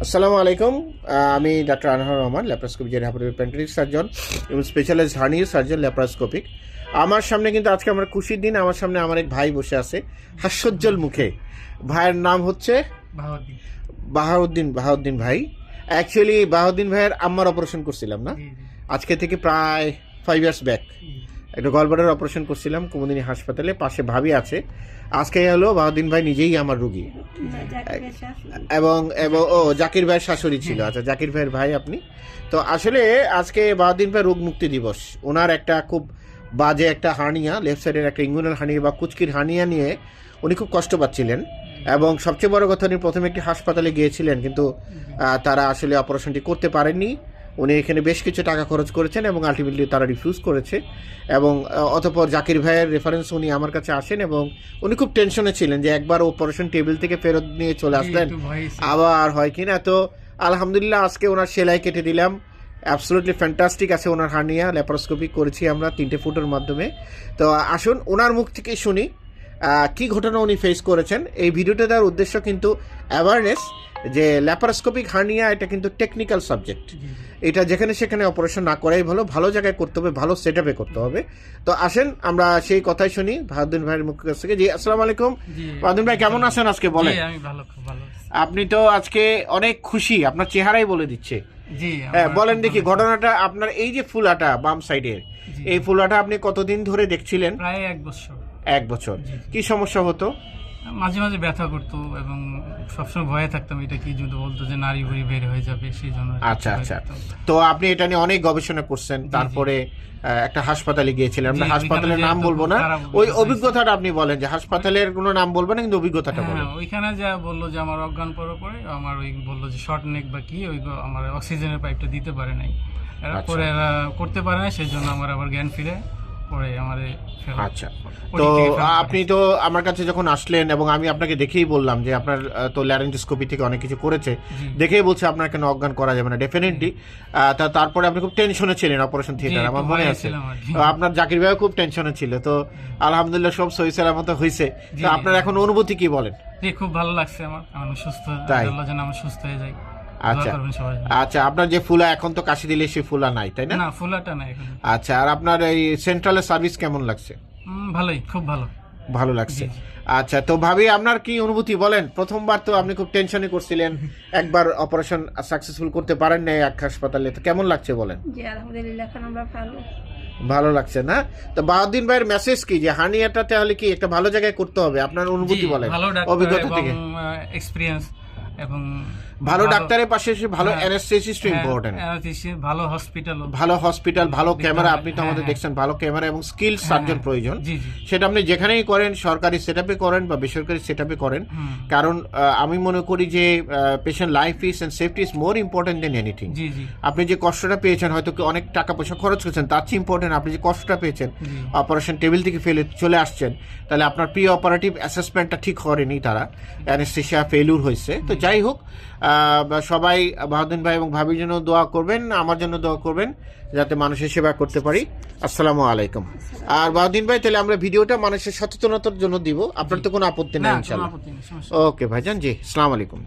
আসসালামু আলাইকুম। আমি ডাক্তার আনহার রহমান, ল্যাপারোস্কোপি জেনারেল পেন্টেটিক সার্জন এবং স্পেশালাইজড হার্নিয়া সার্জন ল্যাপারোস্কোপিক। আমার সামনে কিন্তু আজকে আমার খুশির দিন। আমার সামনে আমার এক ভাই বসে আছে হাস্যোজ্জ্বল মুখে। ভাইয়ের নাম হচ্ছে বাহাউদ্দিন। বাহাউদ্দিন ভাই। অ্যাকচুয়ালি বাহাউদ্দিন ভাইয়ের আম্মার অপারেশন করছিলাম না, জি, জি, আজকে থেকে প্রায় 5 ইয়ার্স ব্যাক জি। একটা গলব্লাডার অপারেশন করছিলাম কুমুদিনী হাসপাতালে। পাশে ভাবি আছে। আজকে হলো বাহাউদ্দিন ভাই নিজেই আমার রুগী এবং এবং ও জাকির ভাইয়ের শাশুড়ি ছিল। আচ্ছা, জাকির ভাইয়ের ভাই আপনি। তো আসলে আজকে বাহাউদ্দিন ভাই রোগ মুক্তি দিবস। ওনার একটা খুব বাজে একটা হার্নিয়া, লেফট সাইডের একটা ইঙ্গুনাল হার্নিয়া বা কুচকির হার্নিয়া নিয়ে উনি খুব কষ্ট পাচ্ছিলেন এবং সবচেয়ে বড় কথা উনি প্রথমে একটি হাসপাতালে গিয়েছিলেন, কিন্তু তারা আসলে অপারেশনটি করতে পারেননি। উনি এখানে বেশ কিছু টাকা খরচ করেছেন এবং আলটিমেটলি তারা রিফিউজ করেছে এবং অতঃপর জাকির ভাইয়ের রেফারেন্স উনি আমার কাছে আসেন এবং উনি খুব টেনশনে ছিলেন যে একবার অপারেশন টেবিল থেকে ফেরত নিয়ে চলে আসলেন, আবার হয় কিনা। তো আলহামদুলিল্লাহ আজকে ওনার সেলাই কেটে দিলাম। অ্যাবসলুটলি ফ্যান্টাস্টিক আছে ওনার হার্নিয়া। ল্যাপারোস্কোপি করেছি আমরা 3টে ফুটের মাধ্যমে। তো আসুন ওনার মুখ থেকে শুনি কি ঘটনা উনি ফেস করেছেন। এই ভিডিওটা দেওয়ার উদ্দেশ্য কিন্তু অ্যাওয়ারনেস যে ল্যাপারোস্কোপিক হার্নিয়া এটা কিন্তু টেকনিক্যাল সাবজেক্ট। এটা যেখানে সেখানে অপারেশন না করাই ভালো, ভালো জায়গায় করতে হবে, ভালো সেট আপে করতে হবে। তো আসেন আমরা সেই কথাই শুনি বাহাউদ্দিন ভাইয়ের মুখ কাছ থেকে। জি, আসসালামু আলাইকুম। বাহাউদ্দিন ভাই কেমন আছেন আজকে বলেন? আমি ভালো, খুব ভালো। আপনি তো আজকে অনেক খুশি, আপনার চেহারাই বলে দিচ্ছে। জি, হ্যাঁ, বলেন দেখি ঘটনাটা। আপনার এই যে ফুলাটা বাম সাইডের, জি। এই ফুলাটা আপনি কতদিন ধরে দেখছিলেন? প্রায় 1 বছর। 1 বছর। জি। কি সমস্যা হতো? মাঝে মাঝে ব্যথা করতো এবং সবসময় ভয়ে থাকতাম এটা কি, যদি বলতো যে নাড়ি ভুড়ি বের হয়ে যাবে, সেই জন্য আর কি আচ্ছা ভয় আচ্ছা। থাকতাম। তো আপনি এটা নিয়ে অনেক গবেষণা করছেন, জি, জি। তারপরে একটা হাসপাতালে গিয়েছিলেন। আমরা জি, হাসপাতালের ওইখানে নাম যে বলবো না, খারাপ ওই অভিজ্ঞতা অভিজ্ঞতাটা আপনি বলেন। যে হাসপাতালের কোনো নাম বলবেন না, কিন্তু অভিজ্ঞতাটা বলেন। হ্যাঁ, ওইখানে যা বললো যে আমার অজ্ঞান পরে পরে আমার ওই বললো যে শর্ট নেক বা কি, ওই আমার অক্সিজেনের পাইপটা দিতে পারে নাই। পরে এরা করতে পারে না, সেই জন্য আমার আবার জ্ঞান ফিরে পরে আমার। আচ্ছা, তো আপনি তো আমার কাছে যখন আসলেন এবং আমি আপনাকে দেখেই বললাম যে আপনার তো ল্যারেঞ্জোস্কোপি থেকে অনেক কিছু করেছে, দেখেই বলছে আপনার কেন অজ্ঞান করা যাবে না ডেফিনেটলি। তারপরে আপনি খুব টেনশনে ছিলেন অপারেশন থিয়েটার, আমার মনে আছে। আপনার জাকির ভাইও খুব টেনশনে ছিল। তো আলহামদুলিল্লাহ সব সহি সালামত হয়েছে। তো আপনার এখন অনুভূতি কি বলেন? খুব ভালো লাগছে আমার, আমি সুস্থ, তাই? আল্লাহ যেন আমি সুস্থ হয়ে যাই। আচ্ছা আচ্ছা। আপনার যে ফুলা এখন তো কাশি দিলে সে ফুলা নাই, তাই না? না, ফুলাটা নাই এখন। আচ্ছা, আর আপনার এই সেন্ট্রালের সার্ভিস কেমন লাগছে? ভালোই, খুব ভালো। ভালো লাগছে। আচ্ছা, তো ভাবি আপনার কি অনুভূতি বলেন? প্রথমবার তো আপনি খুব টেনশনে করছিলেন, একবার অপারেশন সাকসেসফুল করতে পারেন না এক হাসপাতালে, তো কেমন লাগছে বলেন? জি আলহামদুলিল্লাহ, এখন আমরা ভালো লাগছে না? তো বাহাউদ্দিন ভাইয়ের মেসেজ কি যে হার্নিয়াটা তাহলে কি একটা ভালো জায়গায় করতে হবে? আপনার অনুভূতি বলেন অভিজ্ঞতা থেকে। এক্সপেরিয়েন্স এবং ভালো ডাক্তারের পাশে ভালো অ্যানেস্থেসিস্ট ইম্পর্টেন্ট। ভালো হসপিটাল, ভালো ক্যামেরা। আপনি তো আমাদের দেখছেন, ভালো ক্যামেরা এবং স্কিল সার্জন প্রয়োজন। সেটা আপনি যেখানেই করেন, সরকারি সেটআপে করেন বা বেসরকারি সেটআপে করেন। কারণ আমি মনে করি যে patient life is and safety is more important than anything. আপনি যে কষ্টটা পেয়েছেন, হয়তো অনেক টাকা পয়সা খরচ করেছেন, তার চেয়ে ইম্পর্টেন্ট আপনি যে কষ্টটা পেয়েছেন, অপারেশন টেবিল থেকে চলে আসছেন, তাহলে আপনার প্রি অপারেটিভ অ্যাসেসমেন্টটা ঠিক করেনি তারা, অ্যানেস্থেসিয়া ফেলিউর হয়েছে। তো যাই হোক, সবাই বাহাউদ্দিন ভাই এবং ভাবির জন্য দোয়া করবেন, আমার জন্য দোয়া করবেন, যাতে মানুষের সেবা করতে পারি। আসসালামু আলাইকুম। আর বাহাউদ্দিন ভাই, তাহলে আমরা ভিডিওটা মানুষের সচেতনতার জন্য দিব, আপনার তো কোনো আপত্তি নেই ইনশাআল্লাহ? ওকে ভাইজান, জি, আসসালামু আলাইকুম।